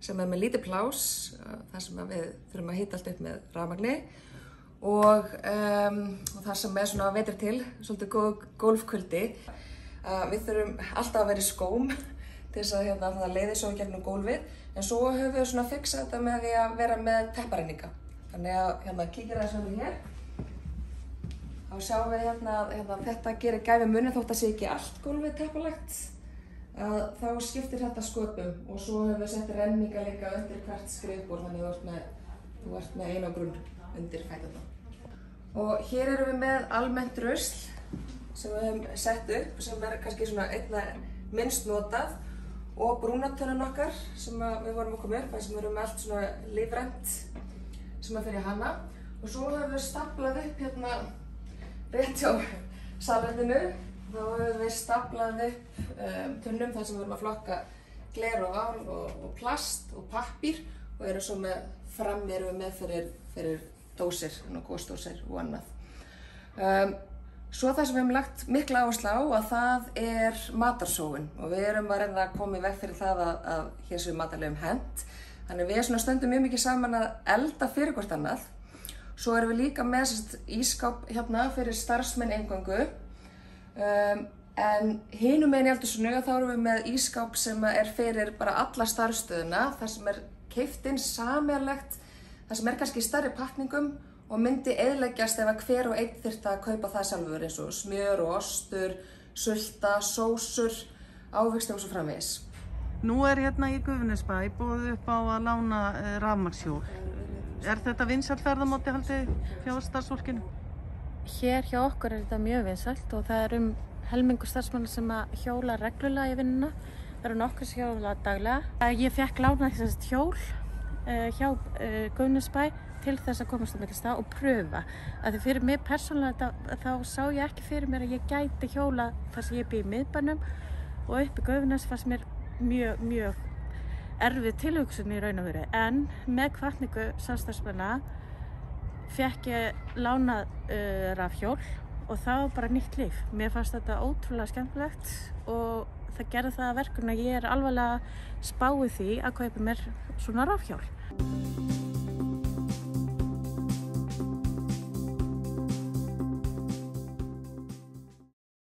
sem með lítið plás, þar sem við þurfum að hita allt upp með rafmagni og þar sem svona vetri til, svolítið góð gólfkuldi. Við þurfum alltaf að vera í skóm til þess að það leiði svo gegnum gólfið, en svo höfum við svona fiksað þetta með því að vera með teppareininga. Þannig að kíkir það svona hér. Þá sjáum við að þetta gerir gæfi munin þótt að sé ekki allt gólfið teppalagt. Þá skiptir þetta sköpum og svo höfum við sett renninga líka undir hvert skrifborð, þannig að þú ert með einangrun undir fæturna. Og hér erum við með almennt rusl sem við höfum sett upp, sem kannski svona einna minnst notað, og brúnatönnun okkar sem við vorum að koma upp, sem erum með allt svona lífrænt sem fyrir hana. Og svo höfum við staplað upp rétt hjá salerninu. Þá höfum við staplað upp tunnum þar sem við erum að flokka gler og ál og plast og pappír, og erum svo með frammi erum við með fyrir dósir, gósdósir og annað. Svo það sem við höfum lagt mikla áherslu á að það matarsóun, og við erum að reyna að koma í veg fyrir það að hér séu matarlegum hent. Þannig við stöndum mjög mikið saman að elda fyrir hvort annað. Svo erum við líka með ískáp fyrir starfsmenn eingöngu. En hinum megin í eldhúsinu þá erum við með ískáp sem fyrir bara alla starfsstöðuna, þar sem keypt inn sameiginlegt, þar sem kannski í stærri pakkningum og myndi eyðileggjast ef hver og einn þyrfti að kaupa það sjálfur, eins og smjör og ostur, sulta, sósur, ávexti og svo framvegis. Nú í Gufunesbæ boðið upp á að lána rafmagnshjól. Þetta vinsælt ferðamáti hjá starfsfólkinu? Hér hjá okkur þetta mjög vinsælt og það helmingur starfsmanna sem hjóla reglulega í vinnuna. Það eru nokkur sem hjóla daglega. Ég fékk lánað hjól hjá Gufunesbæ til þess að komast á milli stað og pröfa. Því fyrir mig persónulega þá sá ég ekki fyrir mér að ég gæti hjóla þar sem ég bý í miðbænum, og upp í Gufunes fannst mér mjög erfið tilhugsun í raun og veru. En með hvatningu samstarfsmanna fékk ég lánað rafhjól og það var bara nýtt líf. Mér fannst þetta ótrúlega skemmtilegt og það gerði það að verkum að ég alvarlega spáið því að kaupa mér svona rafhjól.